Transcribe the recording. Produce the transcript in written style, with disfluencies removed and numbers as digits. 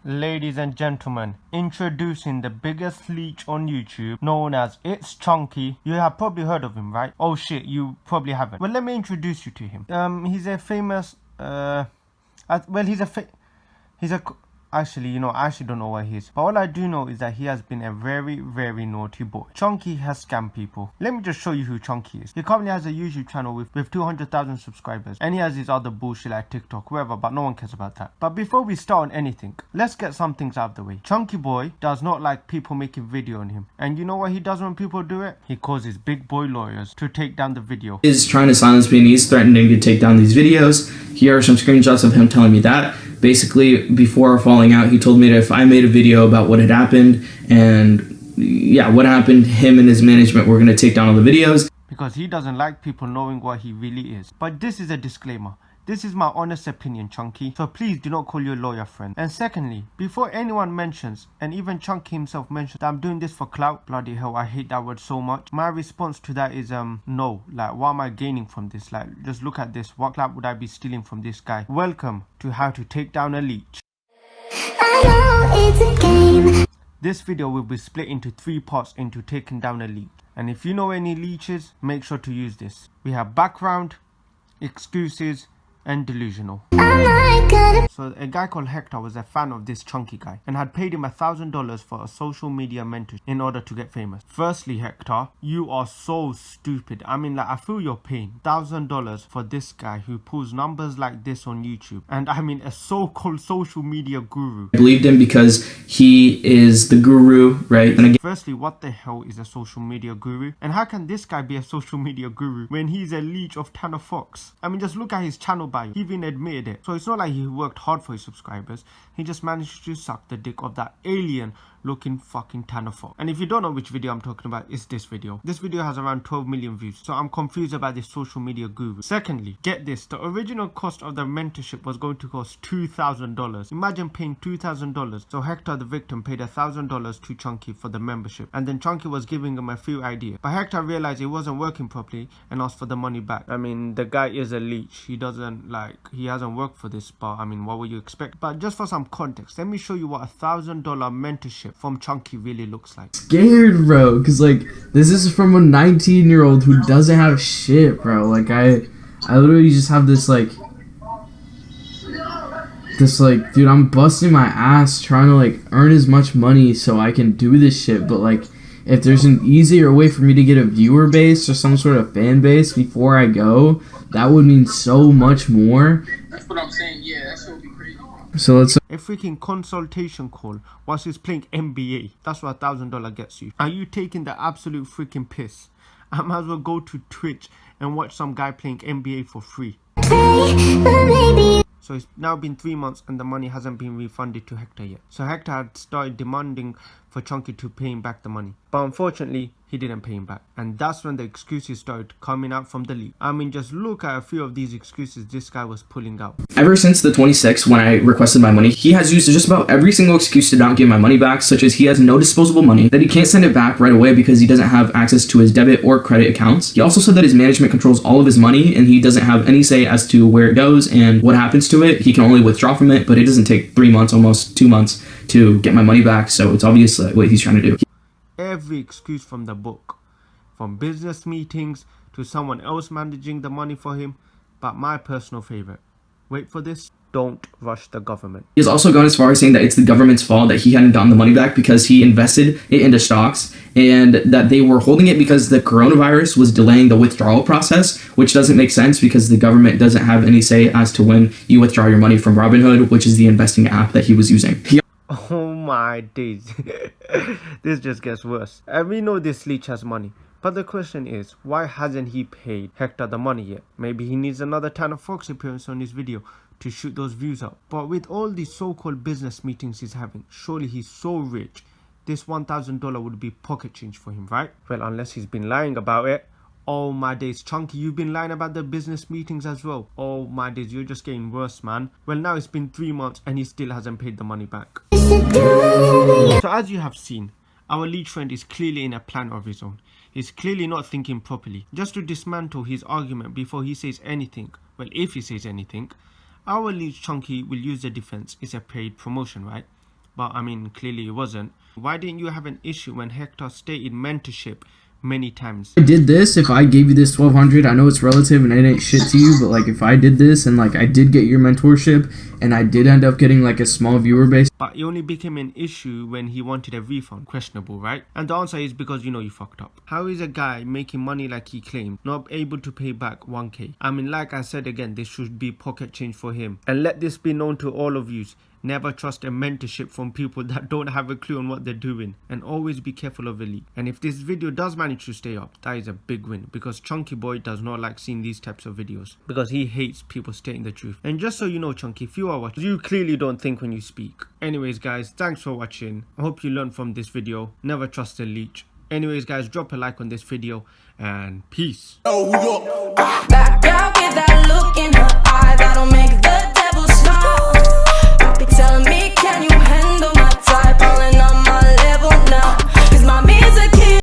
Ladies and gentlemen, introducing the biggest leech on YouTube, known as It's Chunky. You have probably heard of him, right? Oh shit, you probably haven't. Well, let me introduce you to him. He's a famous, actually, I actually don't know where he is. But all I do know is that he has been a very, very naughty boy. Chunky has scammed people. Let me just show you who Chunky is. He currently has a YouTube channel with 200,000 subscribers. And he has his other bullshit like TikTok, wherever, but no one cares about that. But before we start on anything, let's get some things out of the way. Chunky boy does not like people making video on him. And you know what he does when people do it? He causes big boy lawyers to take down the video. Is trying to silence me and he's threatening to take down these videos. Here are some screenshots of him telling me that. Basically, before falling out, he told me that if I made a video about what had happened and what happened, him and his management were going to take down all the videos. Because he doesn't like people knowing what he really is. But this is a disclaimer. This is my honest opinion, Chunky. So please do not call your lawyer friend. And secondly, before anyone mentions, and even Chunky himself mentioned, that I'm doing this for clout, bloody hell, I hate that word so much. My response to that is, no. Like, what am I gaining from this? Like, just look at this. What clout would I be stealing from this guy? Welcome to how to take down a leech. I know it's a game. This video will be split into 3 parts into taking down a leech. And if you know any leeches, make sure to use this. We have background, excuses, and delusional. So a guy called Hector was a fan of this Chunky guy and had paid him $1,000 for a social media mentor in order to get famous. Firstly, Hector, you are so stupid. I mean, like, I feel your pain. $1,000 for this guy who pulls numbers like this on YouTube, and I mean a so-called social media guru. I believed him because he is the guru, right? And again, firstly, what the hell is a social media guru? And how can this guy be a social media guru when he's a leech of Tanner Fox? I mean, just look at his channel bio. He even admitted it. So it's not like he worked hard for his subscribers. He just managed to suck the dick of that alien looking fucking Tanner Fox. And if you don't know which video I'm talking about, it's this video. This video has around 12 million views. So I'm confused about this social media guru. Secondly, get this. The original cost of the mentorship was going to cost $2,000. Imagine paying $2,000. So Hector, the victim, paid $1,000 to Chunky for the membership. And then Chunky was giving him a few ideas. But Hector realized it wasn't working properly and asked for the money back. I mean, the guy is a leech. He hasn't worked for this, but I mean, what would you expect? But just for some context, let me show you what $1,000 mentorship from Chunky really looks like. Scared, bro, because like this is from a 19-year-old who doesn't have shit, bro. Like I literally just have this like dude, I'm busting my ass trying to like earn as much money so I can do this shit. But like, if there's an easier way for me to get a viewer base or some sort of fan base before I go, that would mean so much more. That's what I'm saying. Yeah, that shit would be crazy. So let's a freaking consultation call whilst he's playing NBA. That's what $1,000 gets you. Are you taking the absolute freaking piss? I might as well go to Twitch and watch some guy playing NBA for free. So it's now been 3 months and the money hasn't been refunded to Hector yet. So Hector had started demanding for Chunky to pay him back the money. But unfortunately, he didn't pay him back. And that's when the excuses started coming out from the leak. I mean, just look at a few of these excuses this guy was pulling out. Ever since the 26th, when I requested my money, he has used just about every single excuse to not give my money back, such as he has no disposable money, that he can't send it back right away because he doesn't have access to his debit or credit accounts. He also said that his management controls all of his money and he doesn't have any say as to where it goes and what happens to it. He can only withdraw from it, but it doesn't take 3 months, almost 2 months, to get my money back. So it's obvious what he's trying to do. Every excuse from the book. From business meetings to someone else managing the money for him. But my personal favorite, wait for this, don't rush the government. He has also gone as far as saying that it's the government's fault that he hadn't gotten the money back because he invested it into stocks and that they were holding it because the coronavirus was delaying the withdrawal process, which doesn't make sense because the government doesn't have any say as to when you withdraw your money from Robinhood, which is the investing app that he was using. Oh my days. This just gets worse. And we know this leech has money. But the question is, why hasn't he paid Hector the money yet? Maybe he needs another Tanner Fox appearance on his video to shoot those views up. But with all these so-called business meetings he's having, surely he's so rich, this $1,000 would be pocket change for him, right? Well, unless he's been lying about it. Oh my days, Chunky, you've been lying about the business meetings as well. Oh my days, you're just getting worse, man. Well, now it's been 3 months and he still hasn't paid the money back. So as you have seen, our leech friend is clearly in a plan of his own. He's clearly not thinking properly. Just to dismantle his argument before he says anything, well, if he says anything, our leech Chunky will use the defense. It's a paid promotion, right? but I mean, clearly it wasn't. Why didn't you have an issue when Hector stated mentorship many times? I did this, if I gave you this 1200, I know it's relative and it ain't shit to you, but like if I did this and like I did get your mentorship and I did end up getting like a small viewer base. But it only became an issue when he wanted a refund. Questionable, right? And the answer is because you know you fucked up. How is a guy making money like he claimed not able to pay back 1k? I mean, like I said again, this should be pocket change for him. And let this be known to all of you. Never trust a mentorship from people that don't have a clue on what they're doing, and always be careful of elite. And if this video does manage to stay up, that is a big win, because Chunky Boy does not like seeing these types of videos, because he hates people stating the truth. And just so you know, Chunky, if you are watching, you clearly don't think when you speak. Anyways guys, thanks for watching. I hope you learned from this video. Never trust a leech. Anyways guys, drop a like on this video and peace.